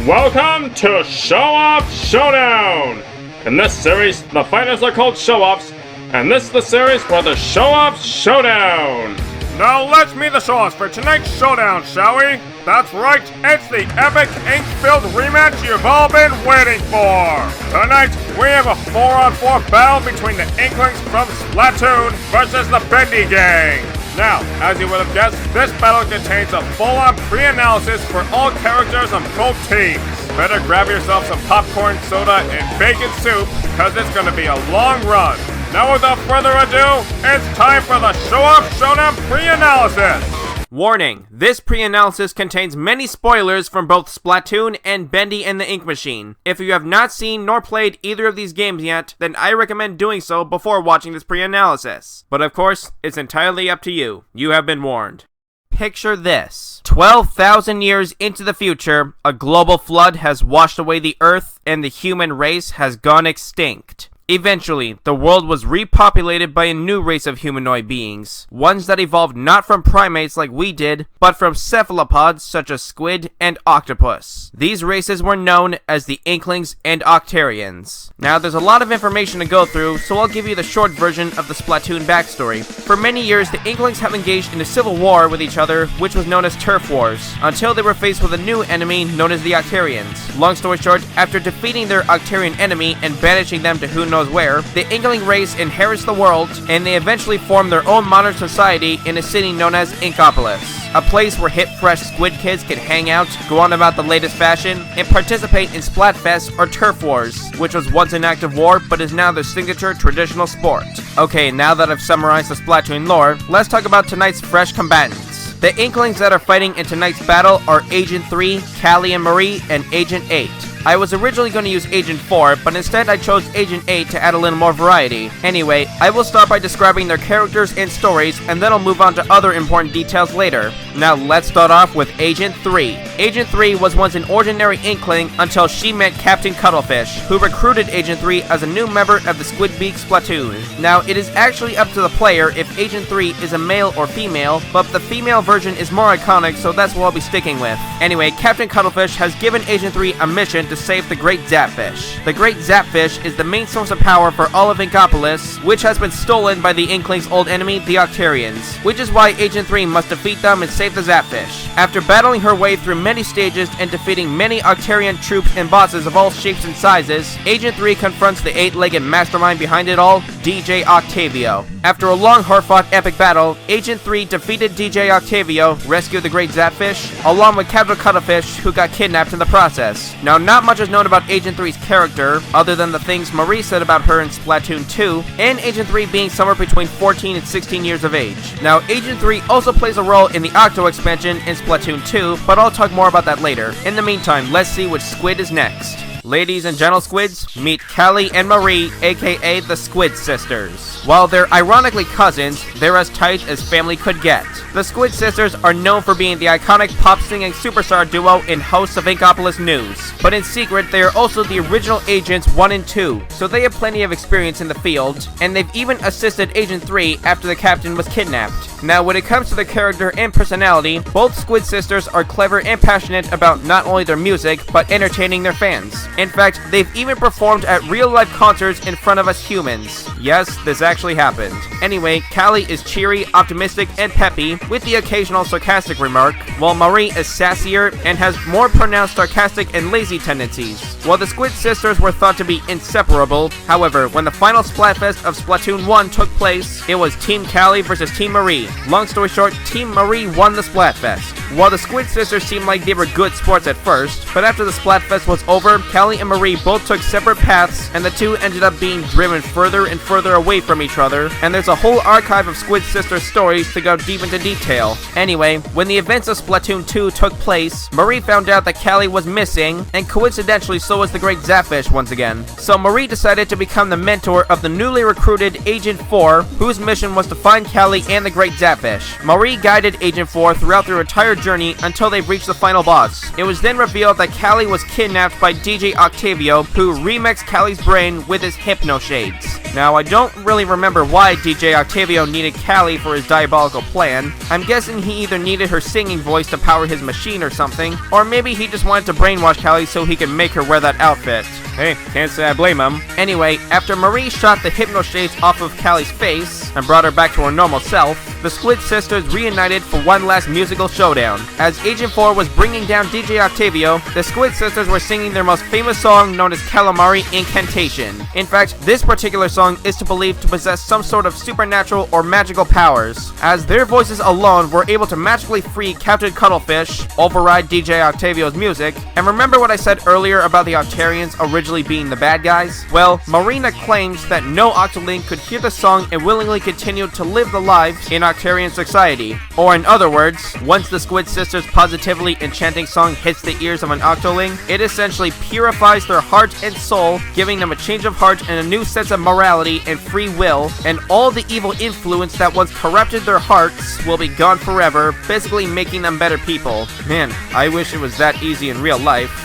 Welcome to Show-Off Showdown! In this series, the fighters are called Show-Offs, and this is the series for the Show-Off Showdown! Now let's meet the Show-Offs for tonight's showdown, shall we? That's right, it's the epic ink-filled rematch you've all been waiting for! Tonight, we have a 4-on-4 battle between the Inklings from Splatoon versus the Bendy gang! Now, as you would have guessed, this battle contains a full-on pre-analysis for all characters on both teams. Better grab yourself some popcorn, soda, and bacon soup, cause it's gonna be a long run. Now without further ado, it's time for the Show-Off Showdown pre-analysis! Warning, this pre-analysis contains many spoilers from both Splatoon and Bendy and the Ink Machine. If you have not seen nor played either of these games yet, then I recommend doing so before watching this pre-analysis. But of course, it's entirely up to you. You have been warned. Picture this. 12,000 years into the future, a global flood has washed away the Earth and the human race has gone extinct. Eventually, the world was repopulated by a new race of humanoid beings, ones that evolved not from primates like we did, but from cephalopods such as Squid and octopus. These races were known as the Inklings and Octarians. Now, there's a lot of information to go through, so I'll give you the short version of the Splatoon backstory. For many years, the Inklings have engaged in a civil war with each other, which was known as turf wars, until they were faced with a new enemy known as the Octarians. Long story short, after defeating their Octarian enemy and banishing them to who knows where, the Inkling race inherits the world, and they eventually form their own modern society in a city known as Inkopolis, a place where hip fresh Squid kids can hang out, go on about the latest fashion, and participate in Splatfest or Turf Wars, which was once an active war but is now their signature traditional sport. Okay, now that I've summarized the Splatoon lore, let's talk about tonight's fresh combatants. The Inklings that are fighting in tonight's battle are Agent 3, Callie and Marie, and Agent 8. I was originally going to use Agent 4, but instead I chose Agent 8 to add a little more variety. Anyway, I will start by describing their characters and stories, and then I'll move on to other important details later. Now let's start off with Agent 3. Agent 3 was once an ordinary Inkling until she met Captain Cuttlefish, who recruited Agent 3 as a new member of the Squid Splatoon. Now, it is actually up to the player if Agent 3 is a male or female, but the female version is more iconic, so that's what I'll be sticking with. Anyway, Captain Cuttlefish has given Agent 3 a mission to save the Great Zapfish. The Great Zapfish is the main source of power for all of Inkopolis, which has been stolen by the Inklings' old enemy, the Octarians, which is why Agent 3 must defeat them and save the Zapfish. After battling her way through many stages and defeating many Octarian troops and bosses of all shapes and sizes, Agent 3 confronts the 8-legged mastermind behind it all, DJ Octavio. After a long hard-fought epic battle, Agent 3 defeated DJ Octavio, rescued the Great Zapfish, along with Captain Cuttlefish, who got kidnapped in the process. Now, not much is known about Agent 3's character, other than the things Marie said about her in Splatoon 2, and Agent 3 being somewhere between 14 and 16 years of age. Now, Agent 3 also plays a role in the Octo expansion in Splatoon 2, but I'll talk more about that later. In the meantime, let's see which Squid is next. Ladies and gentle Squids, meet Callie and Marie, aka the Squid Sisters. While they're ironically cousins, they're as tight as family could get. The Squid Sisters are known for being the iconic pop-singing superstar duo and hosts of Inkopolis News. But in secret, they are also the original Agents 1 and 2, so they have plenty of experience in the field, and they've even assisted Agent 3 after the captain was kidnapped. Now, when it comes to their character and personality, both Squid Sisters are clever and passionate about not only their music, but entertaining their fans. In fact, they've even performed at real-life concerts in front of us humans. Yes, this actually happened. Anyway, Callie is cheery, optimistic, and peppy, with the occasional sarcastic remark, while Marie is sassier and has more pronounced sarcastic and lazy tendencies. While the Squid Sisters were thought to be inseparable, however, when the final Splatfest of Splatoon 1 took place, it was Team Callie versus Team Marie. Long story short, Team Marie won the Splatfest. While the Squid Sisters seemed like they were good sports at first, but after the Splatfest was over, Callie and Marie both took separate paths, and the two ended up being driven further and further away from each other, and there's a whole archive of Squid Sisters stories to go deep into detail. Anyway, when the events of Splatoon 2 took place, Marie found out that Callie was missing, and coincidentally so was the Great Zapfish once again. So Marie decided to become the mentor of the newly recruited Agent 4, whose mission was to find Callie and the Great Zapfish. Marie guided Agent 4 throughout their entire journey until they've reached the final boss. It was then revealed that Callie was kidnapped by DJ Octavio, who remixed Callie's brain with his hypno shades. Now, I don't really remember why DJ Octavio needed Callie for his diabolical plan. I'm guessing he either needed her singing voice to power his machine or something, or maybe he just wanted to brainwash Callie so he could make her wear that outfit. Hey, can't say I blame him. Anyway, after Marie shot the hypno shades off of Callie's face and brought her back to her normal self, the Squid sisters reunited for one last musical showdown. As Agent 4 was bringing down DJ Octavio, the Squid sisters were singing their most famous song known as Calamari Incantation. In fact, this particular song is believed to possess some sort of supernatural or magical powers, as their voices alone were able to magically free Captain Cuttlefish, override DJ Octavio's music. And remember what I said earlier about the Octarians originally being the bad guys? Well, Marina claims that no Octoling could hear the song and willingly continue to live the lives in Octarian society. Or in other words, once the Squid sisters' positively enchanting song hits the ears of an Octoling, it essentially purifies their heart and soul, giving them a change of heart and a new sense of morality and free will, and all the evil influence that once corrupted their hearts will be gone forever, basically making them better people. Man, I wish it was that easy in real life.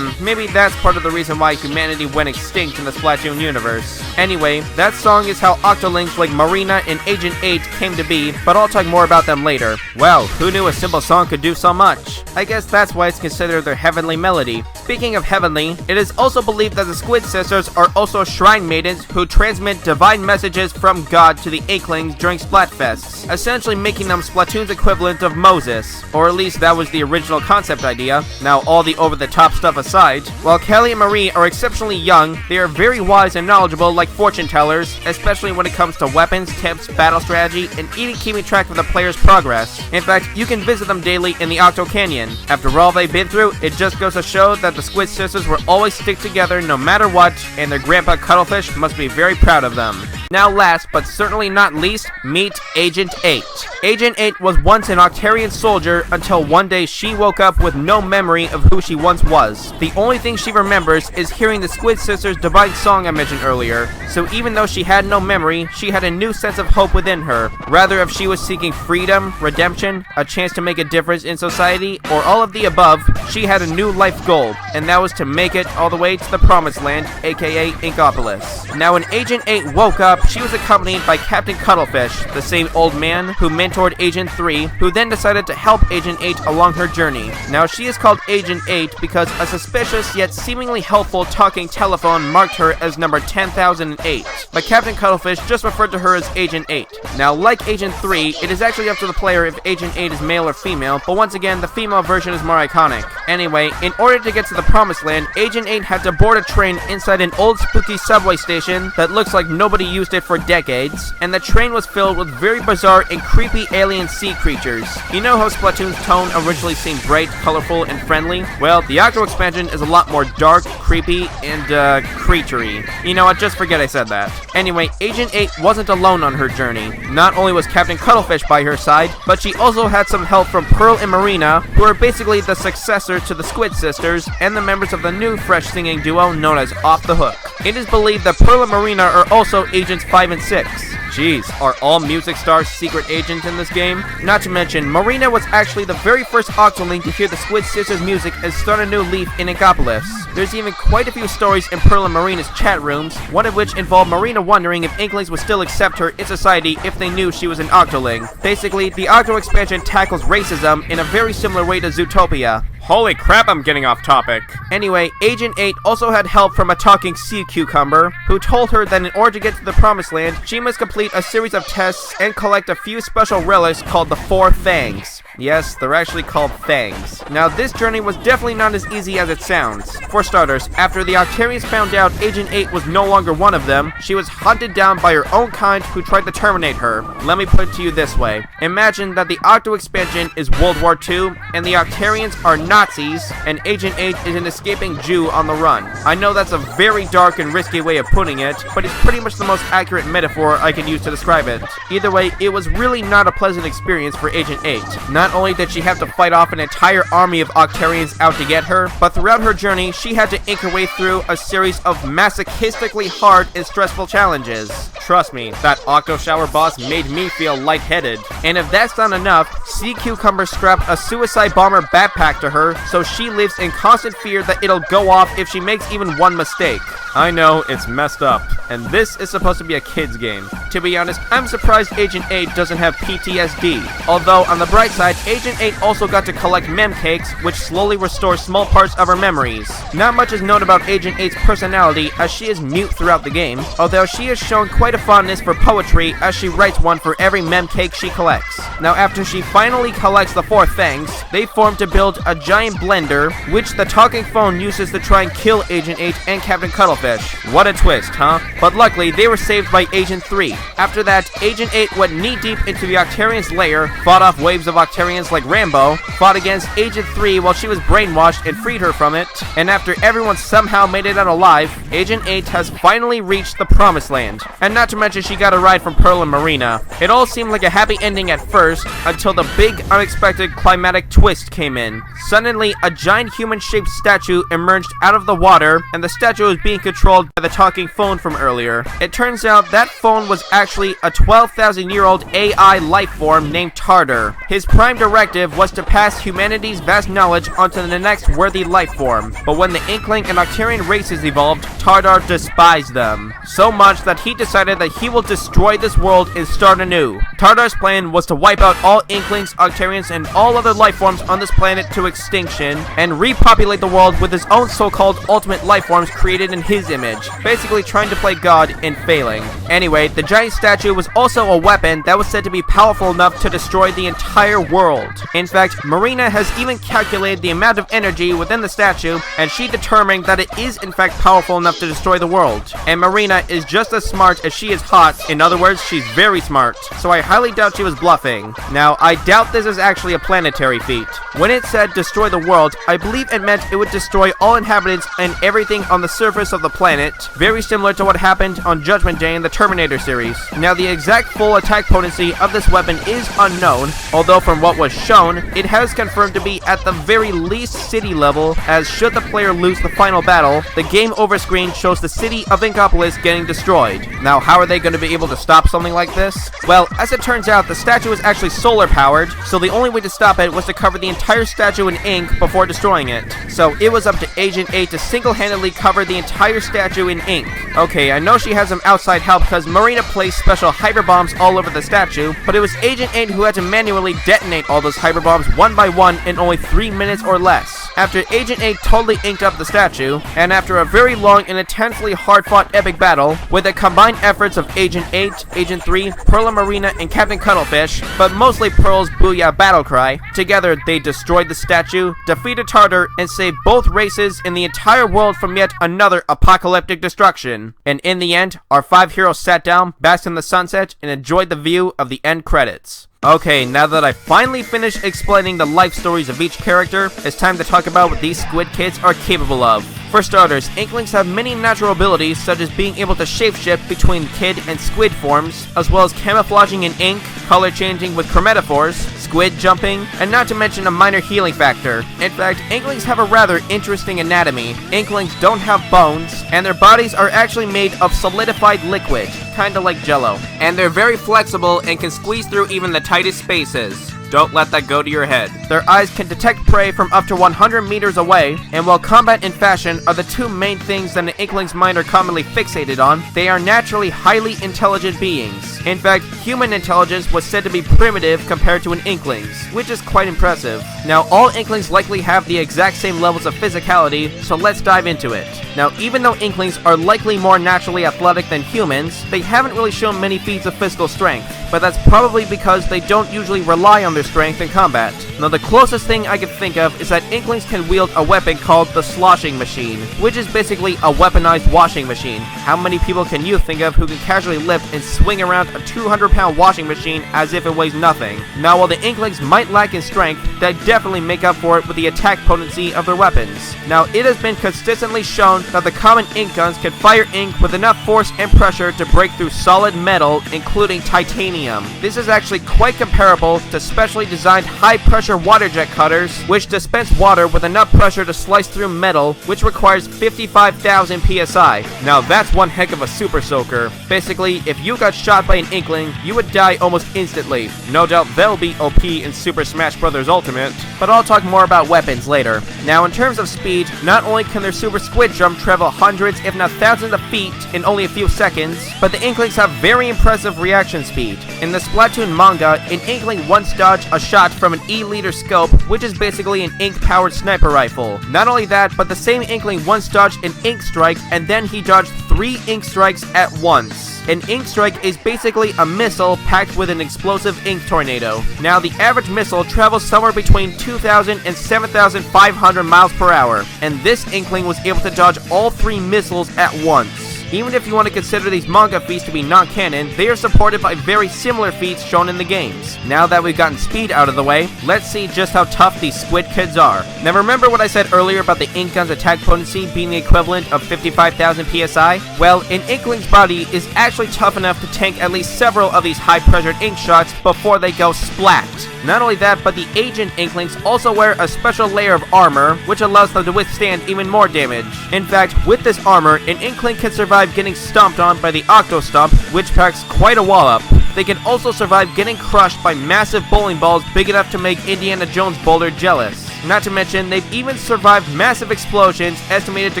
Maybe that's part of the reason why humanity went extinct in the Splatoon universe. Anyway, that song is how Octolings like Marina and Agent 8 came to be, but I'll talk more about them later. Well, who knew a simple song could do so much? I guess that's why it's considered their heavenly melody. Speaking of heavenly, it is also believed that the Squid sisters are also shrine maidens who transmit divine messages from God to the Inklings during Splatfests, essentially making them Splatoon's equivalent of Moses. Or at least that was the original concept idea. Now, all the over-the-top stuff aside, while Callie and Marie are exceptionally young, they are very wise and knowledgeable like fortune tellers, especially when it comes to weapons, tips, battle strategy, and even keeping track of the player's progress. In fact, you can visit them daily in the Octo Canyon. After all they've been through, it just goes to show that the Squid sisters will always stick together no matter what, and their grandpa Cuttlefish must be very proud of them. Now last, but certainly not least, meet Agent 8. Agent 8 was once an Octarian soldier until one day she woke up with no memory of who she once was. The only thing she remembers is hearing the Squid sisters' divine song I mentioned earlier. So even though she had no memory, she had a new sense of hope within her. Rather, if she was seeking freedom, redemption, a chance to make a difference in society, or all of the above, she had a new life goal, and that was to make it all the way to the Promised Land, aka Inkopolis. Now when Agent 8 woke up, she was accompanied by Captain Cuttlefish, the same old man who mentored Agent 3, who then decided to help Agent 8 along her journey. Now she is called Agent 8 because a suspicious yet seemingly helpful talking telephone marked her as number 10,008, but Captain Cuttlefish just referred to her as Agent 8. Now like Agent 3, it is actually up to the player if Agent 8 is male or female, but once again the female version is more iconic. Anyway, in order to get to the Promised Land, Agent 8 had to board a train inside an old spooky subway station that looks like nobody used it for decades, and the train was filled with very bizarre and creepy alien sea creatures. You know how Splatoon's tone originally seemed bright, colorful, and friendly? Well, the Octo expansion is a lot more dark, creepy, and creaturey. You know what, just forget I said that. Anyway, Agent 8 wasn't alone on her journey. Not only was Captain Cuttlefish by her side, but she also had some help from Pearl and Marina, who are basically the successor to the Squid sisters, and the members of the new fresh singing duo known as Off the Hook. It is believed that Pearl and Marina are also Agents 5 and 6. Jeez, are all music stars secret agents in this game? Not to mention, Marina was actually the very first Octoling to hear the Squid sisters' music and start a new leaf in Inkopolis. There's even quite a few stories in Pearl and Marina's chat rooms, one of which involved Marina wondering if Inklings would still accept her in society if they knew she was an Octoling. Basically, the Octo expansion tackles racism in a very similar way to Zootopia. Holy crap, I'm getting off topic. Anyway, Agent 8 also had help from a talking sea cucumber, who told her that in order to get to the Promised Land, she must complete a series of tests and collect a few special relics called the 4 Fangs. Yes, they're actually called fangs. Now, this journey was definitely not as easy as it sounds. For starters, after the Octarians found out Agent 8 was no longer one of them, she was hunted down by her own kind who tried to terminate her. Let me put it to you this way. Imagine that the Octo expansion is World War II, and the Octarians are Nazis, and Agent 8 is an escaping Jew on the run. I know that's a very dark and risky way of putting it, but it's pretty much the most accurate metaphor I can use to describe it. Either way, it was really not a pleasant experience for Agent 8. Not Not only did she have to fight off an entire army of Octarians out to get her, but throughout her journey, she had to ink her way through a series of masochistically hard and stressful challenges. Trust me, that Octo Shower boss made me feel lightheaded. And if that's not enough, Sea Cucumber strapped a suicide bomber backpack to her, so she lives in constant fear that it'll go off if she makes even one mistake. I know, it's messed up, and this is supposed to be a kid's game. To be honest, I'm surprised Agent 8 doesn't have PTSD. Although, on the bright side, Agent 8 also got to collect mem cakes, which slowly restore small parts of her memories. Not much is known about Agent 8's personality, as she is mute throughout the game, although she has shown quite a fondness for poetry, as she writes one for every mem cake she collects. Now, after she finally collects the 4 things, they form to build a giant blender, which the talking phone uses to try and kill Agent 8 and Captain Cuttlefish. What a twist, huh? But luckily, they were saved by Agent 3. After that, Agent 8 went knee-deep into the Octarian's lair, fought off waves of Octarians like Rambo, fought against Agent 3 while she was brainwashed and freed her from it, and after everyone somehow made it out alive, Agent 8 has finally reached the Promised Land. And not to mention she got a ride from Pearl and Marina. It all seemed like a happy ending at first, until the big, unexpected climatic twist came in. Suddenly, a giant human-shaped statue emerged out of the water, and the statue was being controlled by the talking phone from earlier. It turns out that phone was actually a 12,000-year-old AI life form named Tartar. His prime directive was to pass humanity's vast knowledge onto the next worthy life form. But when the Inkling and Octarian races evolved, Tartar despised them. So much that he decided that he will destroy this world and start anew. Tartar's plan was to wipe out all Inklings, Octarians, and all other life forms on this planet to extinction, and repopulate the world with his own so-called ultimate life forms created in his image, basically trying to play God and failing. Anyway, the giant statue was also a weapon that was said to be powerful enough to destroy the entire world. In fact, Marina has even calculated the amount of energy within the statue, and she determined that it is in fact powerful enough to destroy the world. And Marina is just as smart as she is hot. In other words, she's very smart. So I highly doubt she was bluffing. Now, I doubt this is actually a planetary feat. When it said destroy the world, I believe it meant it would destroy all inhabitants and everything on the surface of the planet, very similar to what happened on Judgment Day in the Terminator series. Now, the exact full attack potency of this weapon is unknown, although from what was shown, it has confirmed to be at the very least city level, as should the player lose the final battle, the game over screen shows the city of Inkopolis getting destroyed. Now, how are they going to be able to stop something like this? Well, as it turns out, the statue is actually solar powered, so the only way to stop it was to cover the entire statue in ink before destroying it. So it was up to Agent 8 to single-handedly cover the entire statue in ink. Okay, I know she has some outside help because Marina placed special hyper bombs all over the statue, but it was Agent 8 who had to manually detonate all those hyper bombs one by one in only 3 minutes or less. After Agent 8 totally inked up the statue, and after a very long and intensely hard-fought epic battle, with the combined efforts of Agent 8, Agent 3, Pearl and Marina, and Captain Cuttlefish, but mostly Pearl's Booyah battle cry, together they destroyed the statue, defeated Tartar, and saved both races and the entire world from yet another apocalyptic destruction. And in the end, our 5 heroes sat down, basked in the sunset, and enjoyed the view of the end credits. Okay, now that I finally finished explaining the life stories of each character, it's time to talk about what these Squid kids are capable of. For starters, Inklings have many natural abilities such as being able to shapeshift between kid and squid forms, as well as camouflaging in ink, color changing with chromatophores, squid jumping, and not to mention a minor healing factor. In fact, Inklings have a rather interesting anatomy. Inklings don't have bones, and their bodies are actually made of solidified liquid, kinda like Jello. And they're very flexible and can squeeze through even the tightest spaces. Don't let that go to your head. Their eyes can detect prey from up to 100 meters away, and while combat and fashion are the two main things that an Inkling's mind are commonly fixated on, they are naturally highly intelligent beings. In fact, human intelligence was said to be primitive compared to an Inkling's, which is quite impressive. Now, all Inklings likely have the exact same levels of physicality, so let's dive into it. Now, even though Inklings are likely more naturally athletic than humans, they haven't really shown many feats of physical strength, but that's probably because they don't usually rely on their strength in combat. Now, the closest thing I can think of is that Inklings can wield a weapon called the sloshing machine, which is basically a weaponized washing machine. How many people can you think of who can casually lift and swing around a 200-pound washing machine as if it weighs nothing? Now, while the Inklings might lack in strength, they definitely make up for it with the attack potency of their weapons. Now, it has been consistently shown that the common ink guns can fire ink with enough force and pressure to break through solid metal, including titanium. This is actually quite comparable to special specially designed high-pressure water jet cutters, which dispense water with enough pressure to slice through metal, which requires 55,000 psi. Now that's one heck of a super soaker. Basically, if you got shot by an Inkling, you would die almost instantly. No doubt they'll be OP in Super Smash Bros. Ultimate, but I'll talk more about weapons later. Now in terms of speed, not only can their Super Squid Jump travel hundreds if not thousands of feet in only a few seconds, but the Inklings have very impressive reaction speed. In the Splatoon manga, an Inkling once dodged a shot from an E-liter scope, which is basically an ink-powered sniper rifle. Not only that, but the same Inkling once dodged an ink strike, and then he dodged 3 ink strikes at once. An ink strike is basically a missile packed with an explosive ink tornado. Now, the average missile travels somewhere between 2,000 and 7,500 miles per hour, and this Inkling was able to dodge all 3 missiles at once. Even if you want to consider these manga feats to be non-canon, they are supported by very similar feats shown in the games. Now that we've gotten speed out of the way, let's see just how tough these Squid Kids are. Now remember what I said earlier about the ink gun's attack potency being the equivalent of 55,000 psi? Well, an Inkling's body is actually tough enough to tank at least several of these high-pressured ink shots before they go splat. Not only that, but the Agent Inklings also wear a special layer of armor, which allows them to withstand even more damage. In fact, with this armor, an Inkling can survive getting stomped on by the Octo Stomp, which packs quite a wallop. They can also survive getting crushed by massive bowling balls big enough to make Indiana Jones' boulder jealous. Not to mention, they've even survived massive explosions estimated to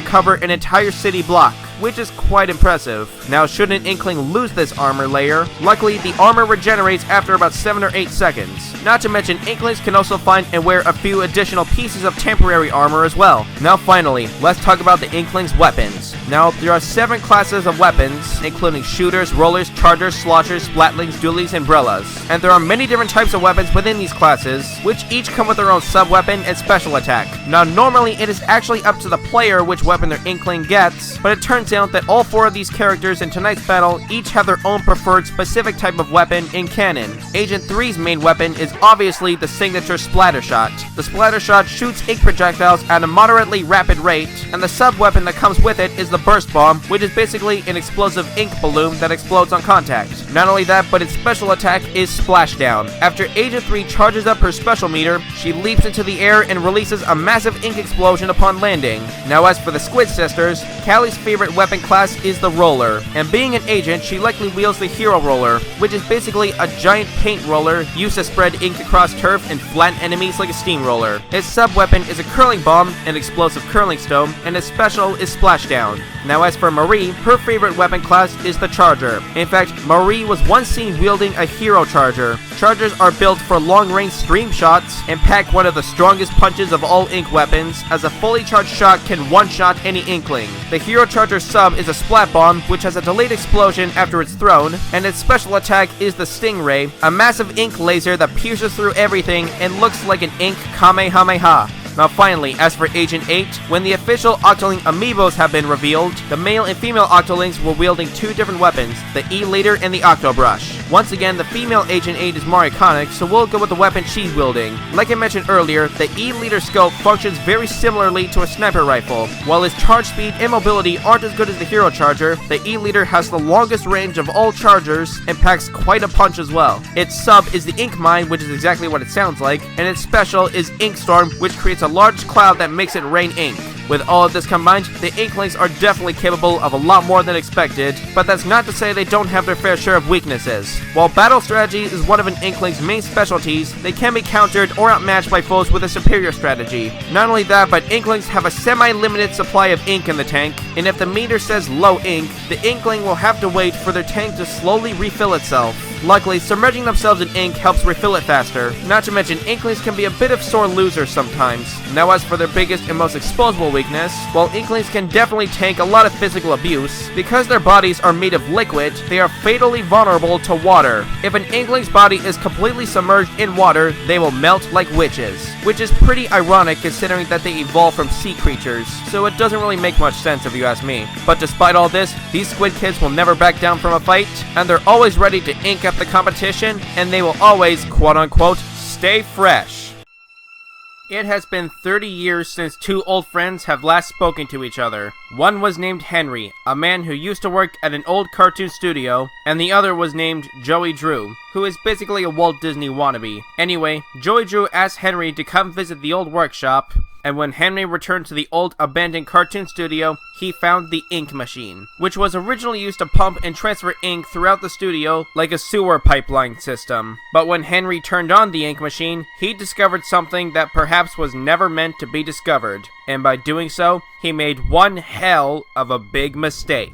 cover an entire city block, which is quite impressive. Now, should an Inkling lose this armor layer, luckily the armor regenerates after about 7 or 8 seconds. Not to mention, Inklings can also find and wear a few additional pieces of temporary armor as well. Now finally, let's talk about the Inkling's weapons. Now, there are 7 classes of weapons, including shooters, rollers, chargers, sloshers, splatlings, dualies, and umbrellas. And there are many different types of weapons within these classes, which each come with their own sub-weapon and special attack. Now, normally it is actually up to the player which weapon their Inkling gets, but it turns out that all 4 of these characters in tonight's battle each have their own preferred specific type of weapon in canon. Agent 3's main weapon is obviously the signature Splatter Shot. The Splatter Shot shoots ink projectiles at a moderately rapid rate, and the sub-weapon that comes with it is the Burst Bomb, which is basically an explosive ink balloon that explodes on contact. Not only that, but its special attack is Splashdown. After Agent 3 charges up her special meter, she leaps into the air and releases a massive ink explosion upon landing. Now as for the Squid Sisters, Callie's favorite weapon class is the Roller, and being an agent, she likely wields the Hero Roller, which is basically a giant paint roller used to spread ink across turf and flatten enemies like a steamroller. Its sub-weapon is a curling bomb, an explosive curling stone, and its special is Splashdown. Now as for Marie, her favorite weapon class is the Charger. In fact, Marie was once seen wielding a Hero Charger. Chargers are built for long-range stream shots and pack one of the strongest punches of all ink weapons, as a fully charged shot can one-shot any Inkling. The Hero Charger sub is a Splat Bomb, which has a delayed explosion after it's thrown, and its special attack is the Stingray, a massive ink laser that pierces through everything and looks like an ink Kamehameha. Now finally, as for Agent 8, when the official Octoling amiibos have been revealed, the male and female Octolings were wielding 2 different weapons, the E-liter and the Octo Brush. Once again, the female Agent 8 is more iconic, so we'll go with the weapon she's wielding. Like I mentioned earlier, the E-liter scope functions very similarly to a sniper rifle. While its charge speed and mobility aren't as good as the Hero Charger, the E-liter has the longest range of all chargers and packs quite a punch as well. Its sub is the Ink Mine, which is exactly what it sounds like, and its special is Ink Storm, which creates a large cloud that makes it rain ink. With all of this combined, the Inklings are definitely capable of a lot more than expected, but that's not to say they don't have their fair share of weaknesses. While battle strategy is one of an Inkling's main specialties, they can be countered or outmatched by foes with a superior strategy. Not only that, but Inklings have a semi-limited supply of ink in the tank, and if the meter says low ink, the Inkling will have to wait for their tank to slowly refill itself. Luckily, submerging themselves in ink helps refill it faster. Not to mention, Inklings can be a bit of sore losers sometimes. Now as for their biggest and most exposable weakness, while Inklings can definitely tank a lot of physical abuse, because their bodies are made of liquid, they are fatally vulnerable to water. If an Inkling's body is completely submerged in water, they will melt like witches. Which is pretty ironic considering that they evolved from sea creatures, so it doesn't really make much sense if you ask me. But despite all this, these Squid Kids will never back down from a fight, and they're always ready to ink up the competition, and they will always, quote-unquote, stay fresh. It has been 30 years since 2 old friends have last spoken to each other. One was named Henry, a man who used to work at an old cartoon studio, and the other was named Joey Drew, who is basically a Walt Disney wannabe. Anyway, Joey Drew asked Henry to come visit the old workshop, and when Henry returned to the old abandoned cartoon studio, he found the ink machine, which was originally used to pump and transfer ink throughout the studio like a sewer pipeline system. But when Henry turned on the ink machine, he discovered something that perhaps was never meant to be discovered, and by doing so, he made one hell of a big mistake.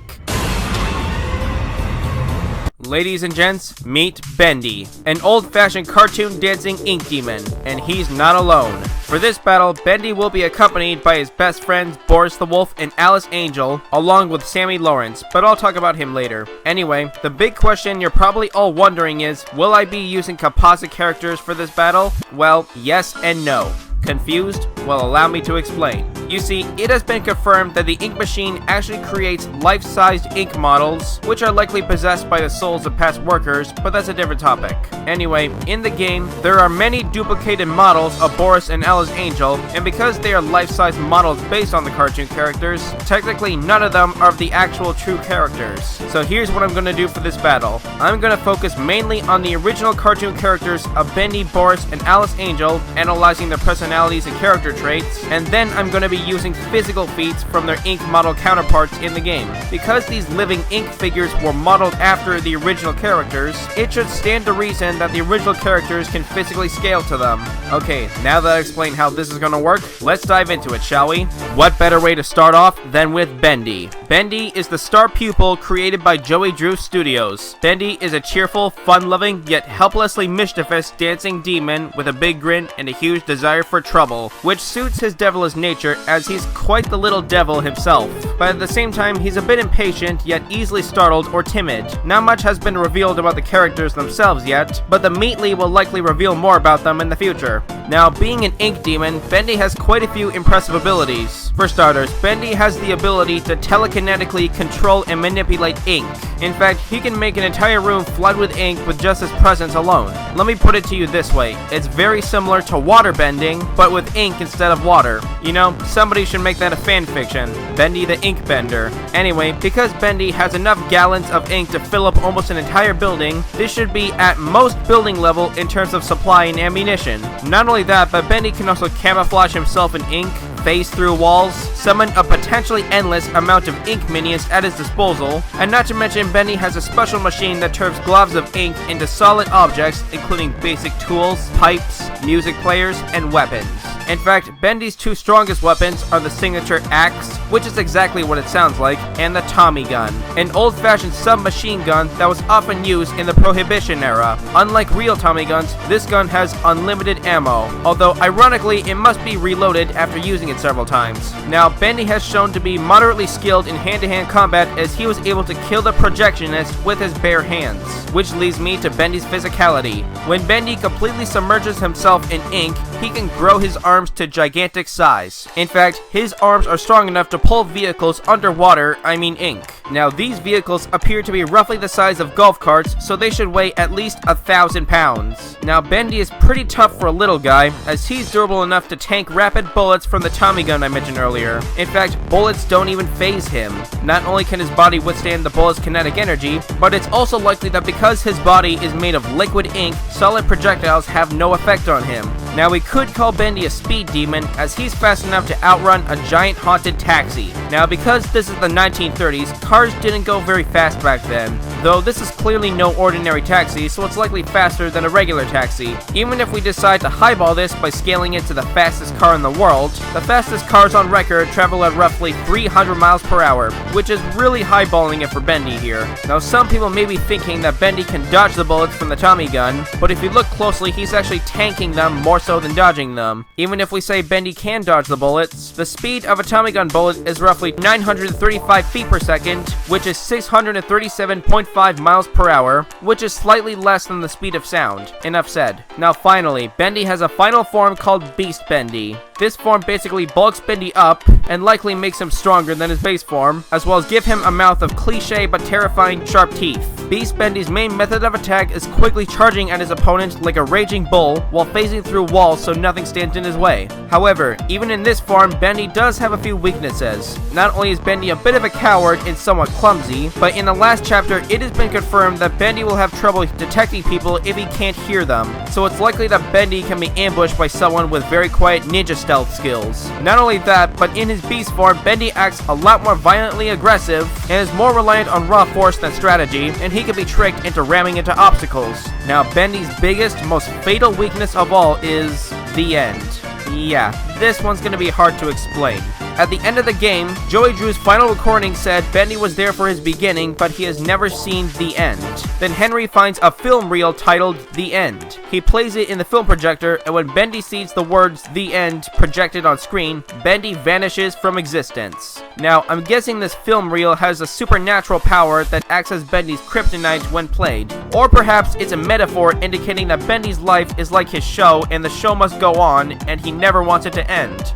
Ladies and gents, meet Bendy, an old-fashioned cartoon dancing ink demon, and he's not alone. For this battle, Bendy will be accompanied by his best friends Boris the Wolf and Alice Angel, along with Sammy Lawrence, but I'll talk about him later. Anyway, the big question you're probably all wondering is, will I be using composite characters for this battle? Well, yes and no. Confused? Well, allow me to explain. You see, it has been confirmed that the ink machine actually creates life-sized ink models, which are likely possessed by the souls of past workers, but that's a different topic. Anyway, in the game, there are many duplicated models of Boris and Alice Angel, and because they are life-size models based on the cartoon characters, technically none of them are the actual true characters. So here's what I'm gonna do for this battle. I'm gonna focus mainly on the original cartoon characters of Bendy, Boris, and Alice Angel, analyzing their personalities and character traits, and then I'm going to be using physical feats from their ink model counterparts in the game. Because these living ink figures were modeled after the original characters, it should stand to reason that the original characters can physically scale to them. Okay, now that I explained how this is going to work, let's dive into it, shall we? What better way to start off than with Bendy? Bendy is the star pupil created by Joey Drew Studios. Bendy is a cheerful, fun-loving, yet helplessly mischievous dancing demon with a big grin and a huge desire for trouble, which suits his devilish nature as he's quite the little devil himself. But at the same time, he's a bit impatient, yet easily startled or timid. Not much has been revealed about the characters themselves yet, but the Meatly will likely reveal more about them in the future. Now, being an ink demon, Bendy has quite a few impressive abilities. For starters, Bendy has the ability to telekinetically control and manipulate ink. In fact, he can make an entire room flood with ink with just his presence alone. Let me put it to you this way, it's very similar to water bending, but with ink instead of water. You know, somebody should make that a fan fiction. Bendy the Ink Bender. Anyway, because Bendy has enough gallons of ink to fill up almost an entire building, this should be at most building level in terms of supply and ammunition. Not only that, but Bendy can also camouflage himself in ink, phase through walls, summon a potentially endless amount of ink minions at his disposal, and not to mention Bendy has a special machine that turns globs of ink into solid objects, including basic tools, pipes, music players, and weapons. In fact, Bendy's two strongest weapons are the signature axe, which is exactly what it sounds like, and the Tommy gun, an old-fashioned submachine gun that was often used in the Prohibition era. Unlike real Tommy guns, this gun has unlimited ammo, although ironically it must be reloaded after using it several times. Now, Bendy has shown to be moderately skilled in hand-to-hand combat as he was able to kill the projectionist with his bare hands, which leads me to Bendy's physicality. When Bendy completely submerges himself in ink, he can grow his arms to gigantic size. In fact, his arms are strong enough to pull vehicles underwater, I mean ink. Now, these vehicles appear to be roughly the size of golf carts, so they should weigh at least 1,000 pounds. Now, Bendy is pretty tough for a little guy, as he's durable enough to tank rapid bullets from the Tommy gun I mentioned earlier. In fact, bullets don't even phase him. Not only can his body withstand the bullet's kinetic energy, but it's also likely that because his body is made of liquid ink, solid projectiles have no effect on him. Now, we could call Bendy a speed demon, as he's fast enough to outrun a giant haunted taxi. Now, because this is the 1930s, cars didn't go very fast back then, though this is clearly no ordinary taxi, so it's likely faster than a regular taxi. Even if we decide to highball this by scaling it to the fastest car in the world, the fastest cars on record travel at roughly 300 miles per hour, which is really highballing it for Bendy here. Now, some people may be thinking that Bendy can dodge the bullets from the Tommy gun, but if you look closely, he's actually tanking them more so than dodging them. Even if we say Bendy can dodge the bullets, the speed of a Tommy gun bullet is roughly 935 feet per second, which is 637.5 miles per hour, which is slightly less than the speed of sound. Enough said. Now finally, Bendy has a final form called Beast Bendy. This form basically bulks Bendy up and likely makes him stronger than his base form, as well as give him a mouth of cliche but terrifying sharp teeth. Beast Bendy's main method of attack is quickly charging at his opponent like a raging bull while phasing through walls so nothing stands in his way. However, even in this form, Bendy does have a few weaknesses. Not only is Bendy a bit of a coward and somewhat clumsy, but in the last chapter it has been confirmed that Bendy will have trouble detecting people if he can't hear them, so it's likely that Bendy can be ambushed by someone with very quiet ninja stealth skills. Not only that, but in his beast form, Bendy acts a lot more violently aggressive and is more reliant on raw force than strategy, and he can be tricked into ramming into obstacles. Now, Bendy's biggest, most fatal weakness of all is the end. Yeah, this one's gonna be hard to explain. At the end of the game, Joey Drew's final recording said Bendy was there for his beginning, but he has never seen the end. Then Henry finds a film reel titled The End. He plays it in the film projector, and when Bendy sees the words The End projected on screen, Bendy vanishes from existence. Now, I'm guessing this film reel has a supernatural power that acts as Bendy's kryptonite when played. Or perhaps it's a metaphor indicating that Bendy's life is like his show, and the show must go on, and he never wants it to end.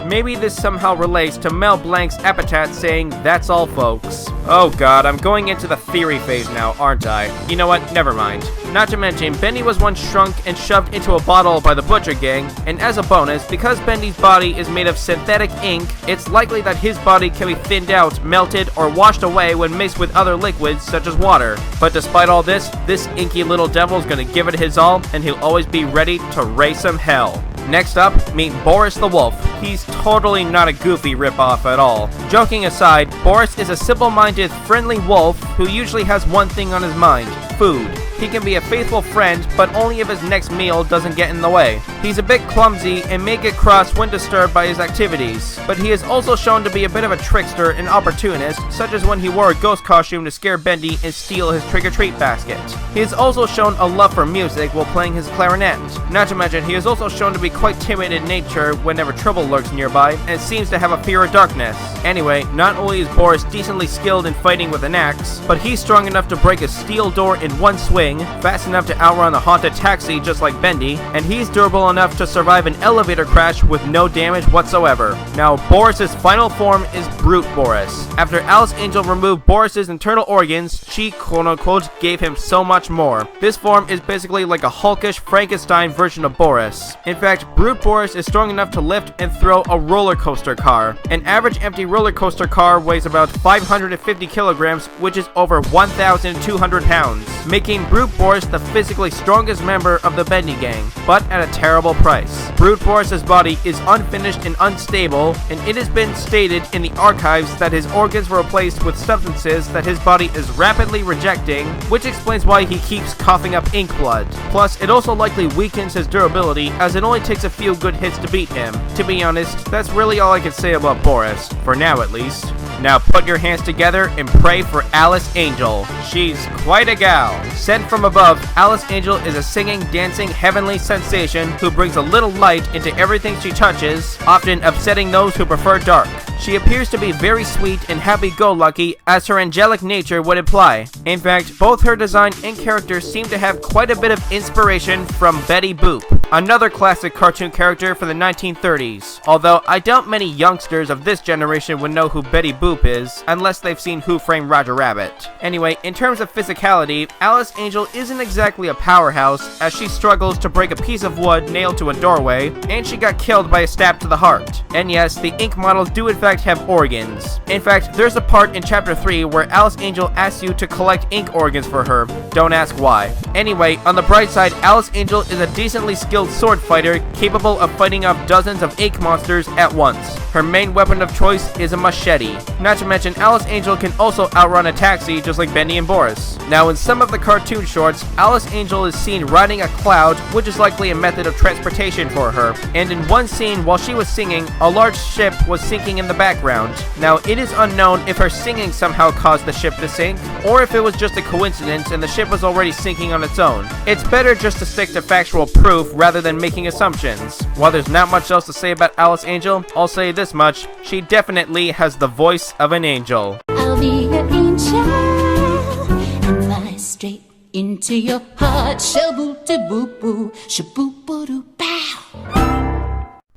Maybe this somehow relates to Mel Blanc's epitaph saying, "That's all, folks." Oh god, I'm going into the theory phase now, aren't I? You know what? Never mind. Not to mention, Bendy was once shrunk and shoved into a bottle by the Butcher Gang, and as a bonus, because Bendy's body is made of synthetic ink, it's likely that his body can be thinned out, melted, or washed away when mixed with other liquids such as water. But despite all this inky little devil's gonna give it his all, and he'll always be ready to raise some hell. Next up, meet Boris the Wolf. He's totally not a goofy ripoff at all. Joking aside, Boris is a simple-minded, friendly wolf who usually has one thing on his mind: food. He can be a faithful friend, but only if his next meal doesn't get in the way. He's a bit clumsy and may get cross when disturbed by his activities, but he is also shown to be a bit of a trickster and opportunist, such as when he wore a ghost costume to scare Bendy and steal his trick-or-treat basket. He is also shown a love for music while playing his clarinet. Not to mention, he is also shown to be quite timid in nature whenever trouble lurks nearby, and seems to have a fear of darkness. Anyway, not only is Boris decently skilled in fighting with an axe, but he's strong enough to break a steel door in one swing, fast enough to outrun a haunted taxi just like Bendy, and he's durable enough to survive an elevator crash with no damage whatsoever. Now, Boris's final form is Brute Boris. After Alice Angel removed Boris's internal organs, she quote-unquote gave him so much more. This form is basically like a hulkish Frankenstein version of Boris. In fact, Brute Boris is strong enough to lift and throw a roller coaster car. An average empty roller coaster car weighs about 550 kilograms, which is over 1,200 pounds, making Brute Boris the physically strongest member of the Bendy gang, but at a terrible price. Brute Boris's body is unfinished and unstable, and it has been stated in the archives that his organs were replaced with substances that his body is rapidly rejecting, which explains why he keeps coughing up ink blood. Plus, it also likely weakens his durability, as it only takes a few good hits to beat him. To be honest, that's really all I can say about Boris, for now at least. Now put your hands together and pray for Alice Angel. She's quite a gal. Sent from above, Alice Angel is a singing, dancing, heavenly sensation who brings a little light into everything she touches, often upsetting those who prefer dark. She appears to be very sweet and happy-go-lucky, as her angelic nature would imply. In fact, both her design and character seem to have quite a bit of inspiration from Betty Boop, another classic cartoon character from the 1930s, although I doubt many youngsters of this generation would know who Betty Boop is, unless they've seen Who Framed Roger Rabbit. Anyway, in terms of physicality, Alice Angel isn't exactly a powerhouse, as she struggles to break a piece of wood nailed to a doorway, and she got killed by a stab to the heart. And yes, the ink models do in fact have organs. In fact, there's a part in chapter 3 where Alice Angel asks you to collect ink organs for her. Don't ask why. Anyway, on the bright side, Alice Angel is a decently skilled sword fighter capable of fighting off dozens of ink monsters at once. Her main weapon of choice is a machete. Not to mention, Alice Angel can also outrun a taxi just like Bendy and Boris. Now, in some of the cartoon shorts, Alice Angel is seen riding a cloud, which is likely a method of transportation for her. And in one scene, while she was singing, a large ship was sinking in the background. Now, it is unknown if her singing somehow caused the ship to sink, or if it was just a coincidence and the ship was already sinking on its own. It's better just to stick to factual proof rather than making assumptions. While there's not much else to say about Alice Angel, I'll say this much: she definitely has the voice of an angel. I'll be your angel and fly straight into your heart. Shaboo-doo-boo-boo, shaboo-boo-doo-bow.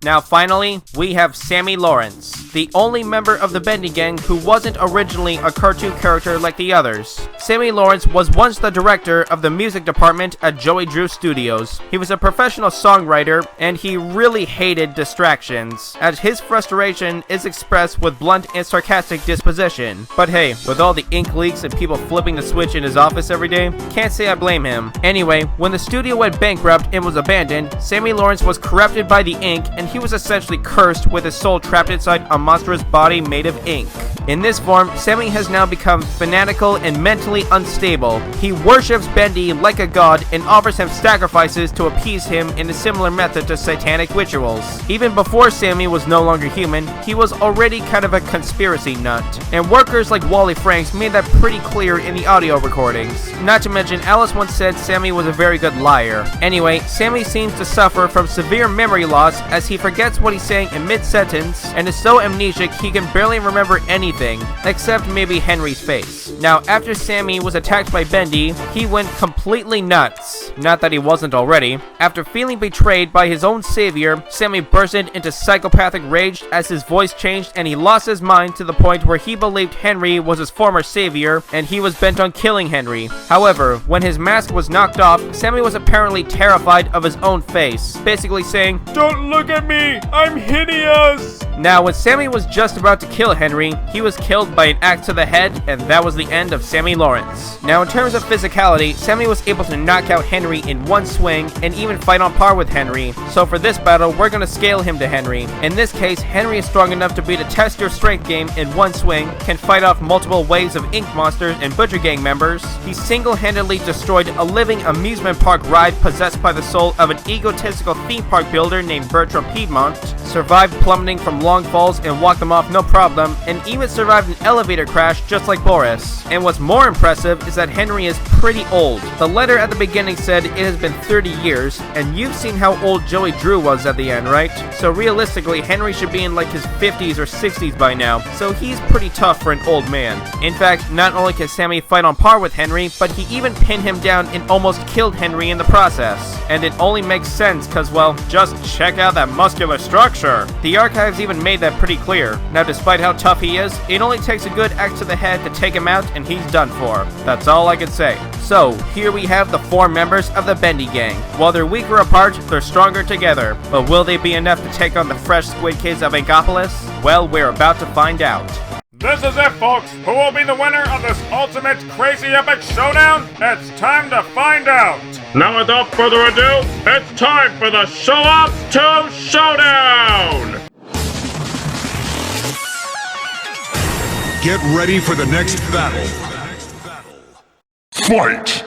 Now finally, we have Sammy Lawrence, the only member of the Bendy gang who wasn't originally a cartoon character like the others. Sammy Lawrence was once the director of the music department at Joey Drew Studios. He was a professional songwriter, and he really hated distractions, as his frustration is expressed with blunt and sarcastic disposition. But hey, with all the ink leaks and people flipping the switch in his office every day, can't say I blame him. Anyway, when the studio went bankrupt and was abandoned, Sammy Lawrence was corrupted by the ink, and he was essentially cursed with his soul trapped inside a monstrous body made of ink. In this form, Sammy has now become fanatical and mentally unstable. He worships Bendy like a god and offers him sacrifices to appease him in a similar method to satanic rituals. Even before Sammy was no longer human, he was already kind of a conspiracy nut, and workers like Wally Franks made that pretty clear in the audio recordings. Not to mention, Alice once said Sammy was a very good liar. Anyway, Sammy seems to suffer from severe memory loss as he forgets what he's saying in mid-sentence and is so amnesic he can barely remember anything, except maybe Henry's face. Now, after Sammy was attacked by Bendy, he went completely nuts. Not that he wasn't already. After feeling betrayed by his own savior, Sammy bursted into psychopathic rage as his voice changed and he lost his mind to the point where he believed Henry was his former savior and he was bent on killing Henry. However, when his mask was knocked off, Sammy was apparently terrified of his own face, basically saying, "Don't look at me, I'm hideous!" Now, when Sammy was just about to kill Henry, he was killed by an axe to the head, and that was the end of Sammy Lawrence. Now, in terms of physicality, Sammy was able to knock out Henry in one swing, and even fight on par with Henry. So for this battle, we're gonna scale him to Henry. In this case, Henry is strong enough to beat a test your strength game in one swing, can fight off multiple waves of ink monsters and Butcher Gang members. He single-handedly destroyed a living amusement park ride possessed by the soul of an egotistical theme park builder named Bertram Piedmont, survived plummeting from long falls and walked them off no problem, and even survived an elevator crash just like Boris. And what's more impressive is that Henry is pretty old. The letter at the beginning said it has been 30 years, and you've seen how old Joey Drew was at the end, right? So realistically, Henry should be in like his 50s or 60s by now, so he's pretty tough for an old man. In fact, not only can Sammy fight on par with Henry, but he even pinned him down and almost killed Henry in the process. And it only makes sense cause, well, just check out that muscular structure. The archives even made that pretty clear. Now, despite how tough he is, it only takes a good axe to the head to take him out and he's done for. That's all I can say. So, here we have the 4 members of the Bendy gang. While they're weaker apart, they're stronger together. But will they be enough to take on the fresh Squid kids of Inkopolis? Well, we're about to find out. This is it, folks. Who will be the winner of this ultimate crazy epic showdown? It's time to find out. Now, without further ado, it's time for the Show-Off 2 Showdown! Get ready for the next battle. Fight!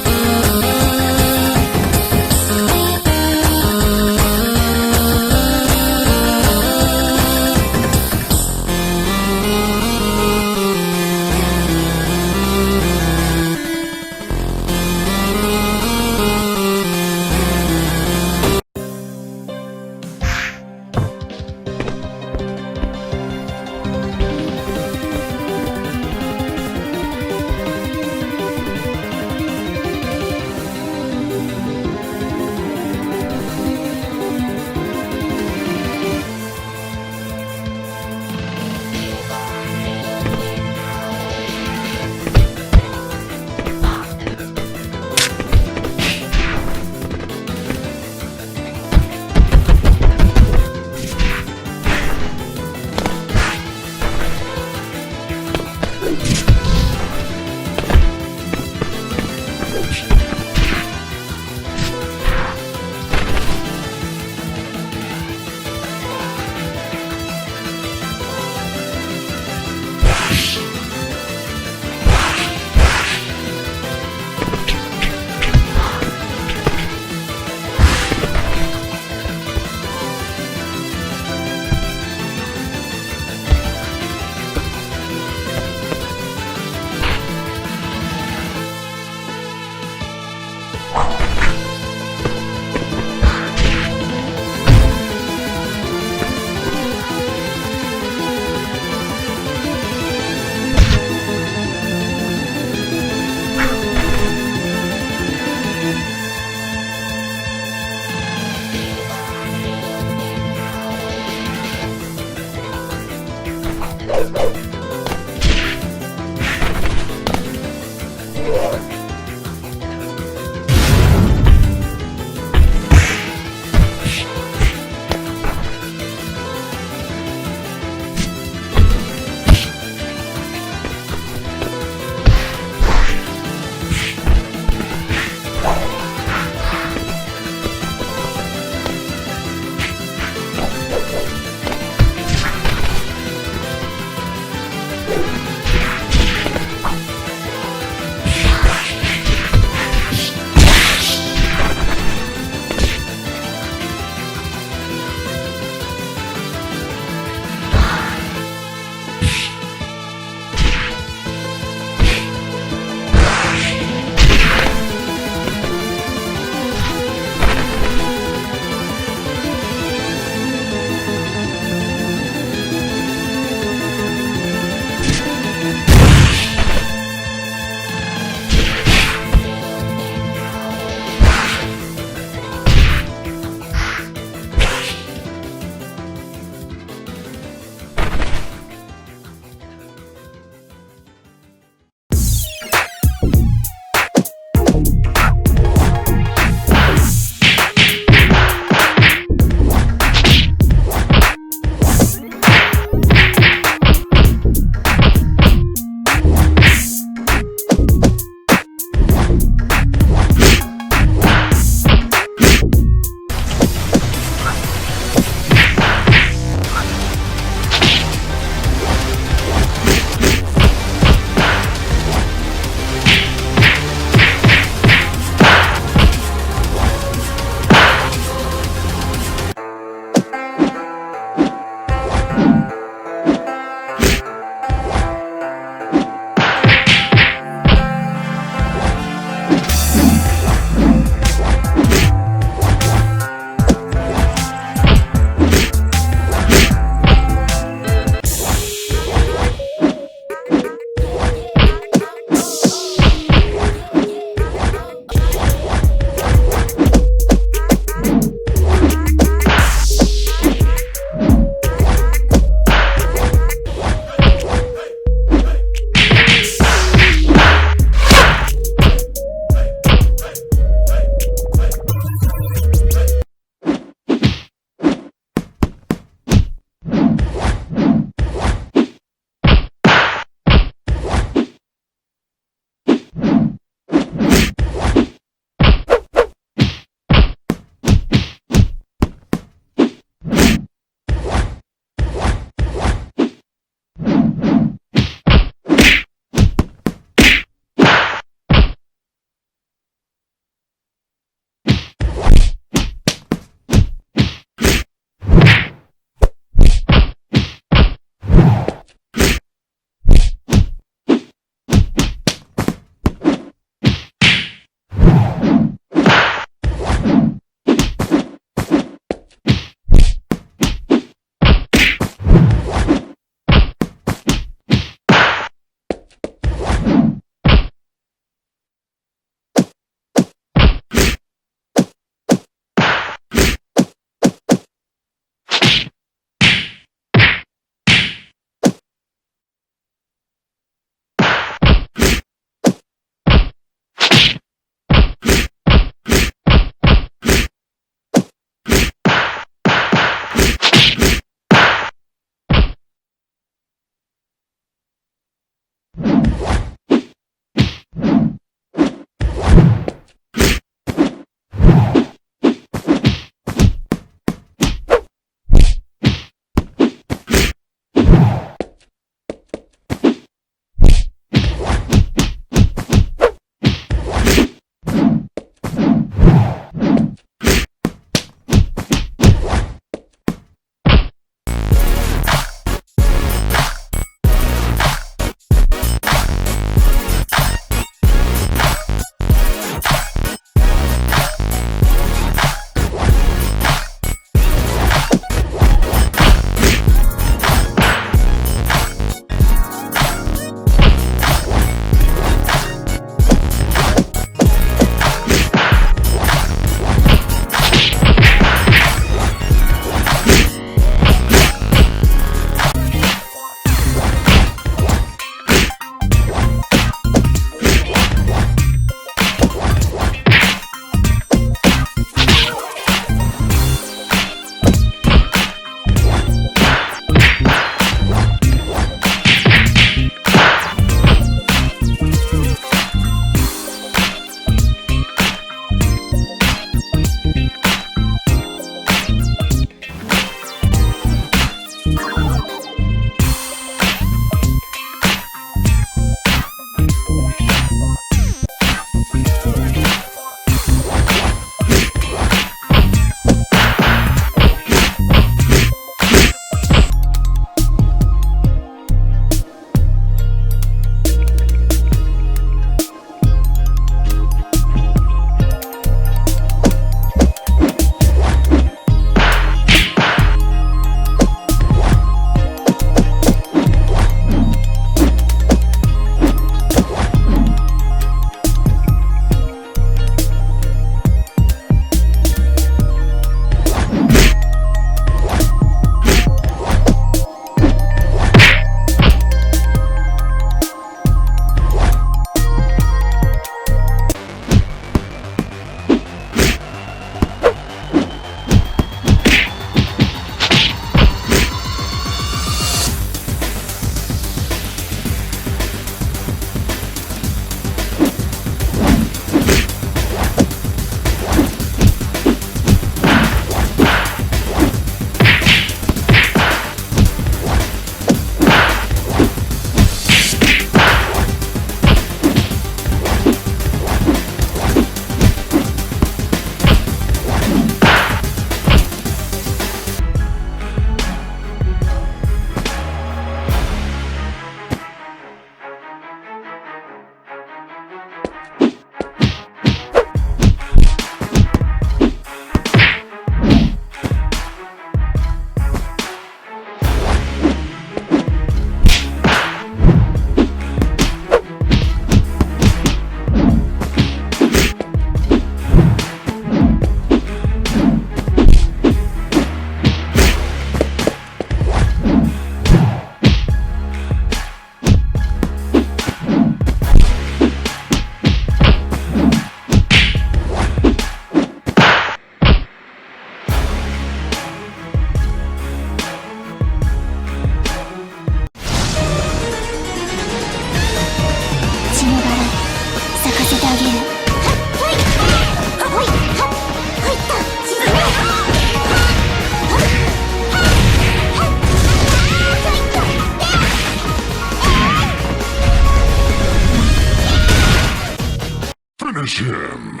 him.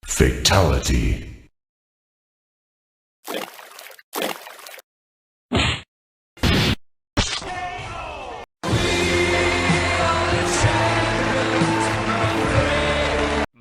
Fatality.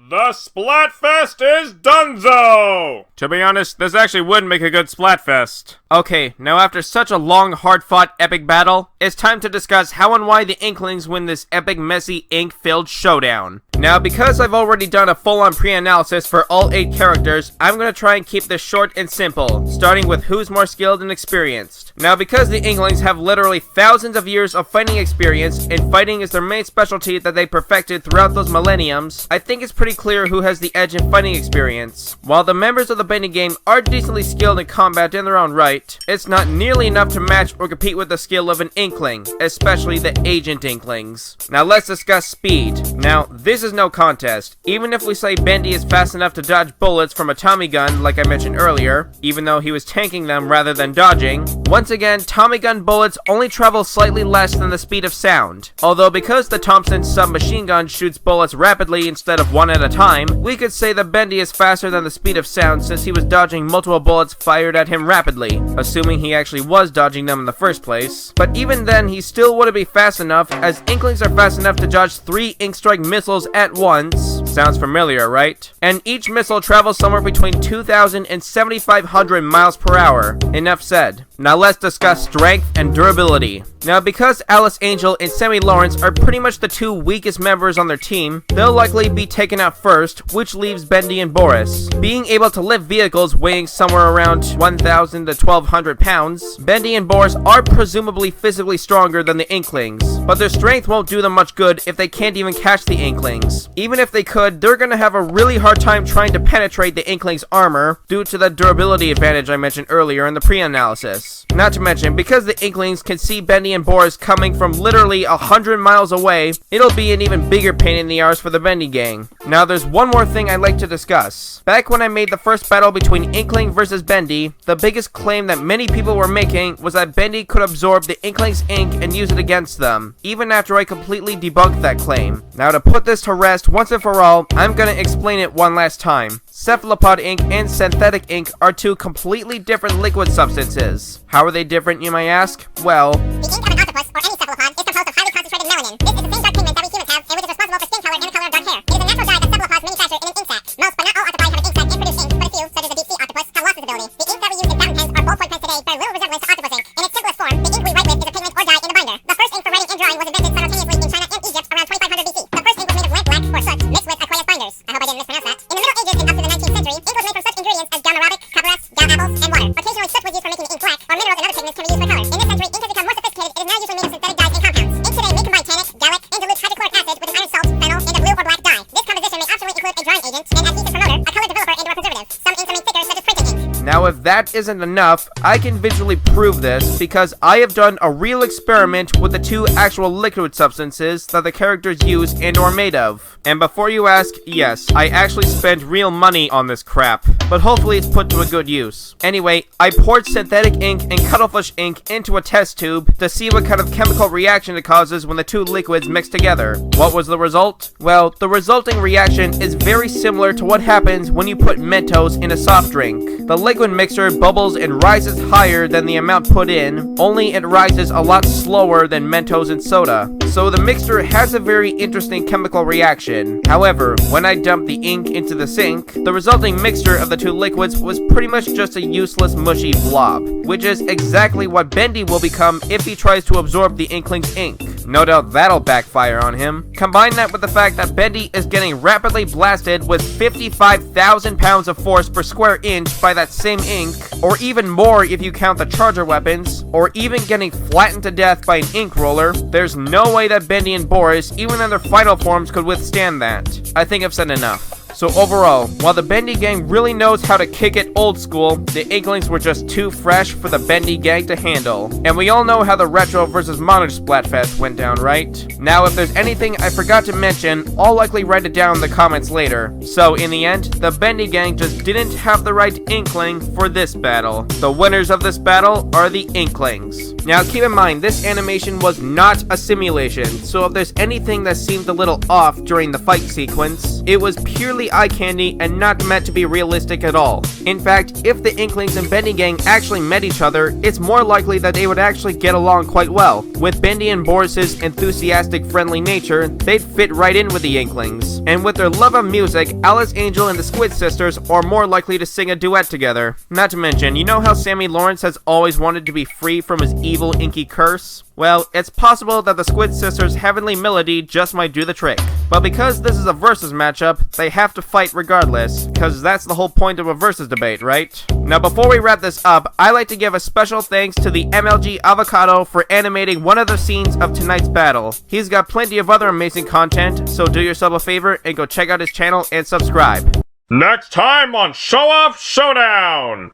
The Splatfest is donezo! To be honest, this actually would make a good Splatfest. Okay, now after such a long, hard-fought epic battle, it's time to discuss how and why the Inklings win this epic, messy, ink-filled showdown. Now, because I've already done a full-on pre-analysis for all 8 characters, I'm gonna try and keep this short and simple, starting with who's more skilled and experienced. Now, because the Inklings have literally thousands of years of fighting experience, and fighting is their main specialty that they perfected throughout those millenniums, I think it's pretty clear who has the edge in fighting experience. While the members of the Bendy game are decently skilled in combat in their own right, it's not nearly enough to match or compete with the skill of an Inkling, especially the Agent Inklings. Now let's discuss speed. Now, this is no contest. Even if we say Bendy is fast enough to dodge bullets from a Tommy gun, like I mentioned earlier, even though he was tanking them rather than dodging, once again, Tommy gun bullets only travel slightly less than the speed of sound. Although because the Thompson submachine gun shoots bullets rapidly instead of one at a time, we could say that Bendy is faster than the speed of sound since he was dodging multiple bullets fired at him rapidly, assuming he actually was dodging them in the first place. But even then, he still wouldn't be fast enough, as Inklings are fast enough to dodge 3 Ink Strike missiles at once. Sounds familiar, right? And each missile travels somewhere between 2,000 and 7,500 miles per hour. Enough said. Now let's discuss strength and durability. Now, because Alice Angel and Sammy Lawrence are pretty much the 2 weakest members on their team, they'll likely be taken out first, which leaves Bendy and Boris. Being able to lift vehicles weighing somewhere around 1,000 to 1,200 pounds, Bendy and Boris are presumably physically stronger than the Inklings, but their strength won't do them much good if they can't even catch the Inklings. Even if they could, they're gonna have a really hard time trying to penetrate the Inklings' armor due to the durability advantage I mentioned earlier in the pre-analysis. Not to mention, because the Inklings can see Bendy and Boris coming from literally 100 miles away, it'll be an even bigger pain in the arse for the Bendy gang. Now, there's one more thing I'd like to discuss. Back when I made the first battle between Inkling versus Bendy, the biggest claim that many people were making was that Bendy could absorb the Inklings' ink and use it against them, even after I completely debunked that claim. Now, to put this to rest once and for all, I'm gonna explain it one last time. Cephalopod ink and synthetic ink are 2 completely different liquid substances. How are they different, you may ask? Well, the ink of an octopus, or any cephalopod, is composed of highly concentrated melanin. This is the same dark pigment that we humans have, and which is responsible for skin color and the color of dark hair. It is a natural dye that cephalopods manufacture in an ink sac. Most, but not all octopi have an ink sac and produce ink, but a few, such as the deep-sea octopus, have lost this ability. The inks that we use in fountain pens are ballpoint pens today bear little resemblance to octopus ink. In its simplest form, the ink we write with is a pigment or dye in a binder. The first ink for writing and drawing was invented simultaneously in China and Egypt around 2500 BC. The first ink was made of lamp black, or soot, mixed with aqueous binders. I hope I didn't mispronounce that. In the Middle Ages and up to the 19th century, ink was made from such ingredients as gum arabic, copperas, gum apples, and water. Occasionally, soot was used for making the ink black, or minerals and other pigments can be used for color. In this century, ink has become more sophisticated. It is now usually made of synthetic dyes and compounds. Ink today may combine tannic, gallic, and dilute hydrochloric acid with an iron salt, phenol, and a blue or black dye. This composition may optionally include a drying agent, an adhesive promoter, a color developer, and or a preservative. Some inks are made thicker, such as printing ink. now if that isn't enough, I can visually prove this because I have done a real experiment with the 2 actual liquid substances that the characters use and or made of. And before you ask, yes, I actually spent real money on this crap, but hopefully it's put to a good use. Anyway, I poured synthetic ink and cuttlefish ink into a test tube to see what kind of chemical reaction it causes when the 2 liquids mix together. What was the result? Well, the resulting reaction is very similar to what happens when you put Mentos in a soft drink. The liquid mixture bubbles and rises higher than the amount put in, only it rises a lot slower than Mentos and soda. So the mixture has a very interesting chemical reaction. However, when I dumped the ink into the sink, the resulting mixture of the 2 liquids was pretty much just a useless mushy blob, which is exactly what Bendy will become if he tries to absorb the Inkling's ink. No doubt that'll backfire on him. Combine that with the fact that Bendy is getting rapidly blasted with 55,000 pounds of force per square inch by that same ink, or even more if you count the charger weapons, or even getting flattened to death by an ink roller, there's no way that Bendy and Boris, even in their final forms, could withstand that. I think I've said enough. So overall, while the Bendy gang really knows how to kick it old school, the Inklings were just too fresh for the Bendy gang to handle. And we all know how the retro versus modern Splatfest went down, right? Now, if there's anything I forgot to mention, I'll likely write it down in the comments later. So, in the end, the Bendy gang just didn't have the right Inkling for this battle. The winners of this battle are the Inklings. Now, keep in mind, this animation was not a simulation, so if there's anything that seemed a little off during the fight sequence, it was purely eye candy and not meant to be realistic at all. In fact, if the Inklings and Bendy gang actually met each other, it's more likely that they would actually get along quite well. With Bendy and Boris's enthusiastic, friendly nature, they'd fit right in with the Inklings. And with their love of music, Alice Angel and the Squid sisters are more likely to sing a duet together. Not to mention, you know how Sammy Lawrence has always wanted to be free from his evil inky curse? Well, it's possible that the Squid sisters' heavenly melody just might do the trick. But because this is a versus matchup, they have to fight regardless, because that's the whole point of a versus debate, right? Now before we wrap this up, I'd like to give a special thanks to the MLG Avocado for animating one of the scenes of tonight's battle. He's got plenty of other amazing content, so do yourself a favor and go check out his channel and subscribe. Next time on Show-Off Showdown!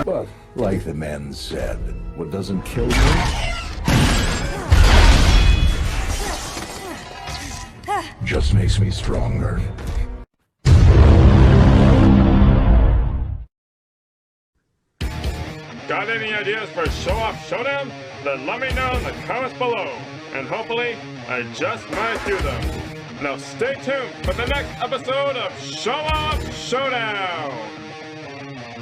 But, like the man said, what doesn't kill you just makes me stronger. Got any ideas for Show-Off Showdown? Then let me know in the comments below, and hopefully, I just might do them. Now stay tuned for the next episode of Show-Off Showdown!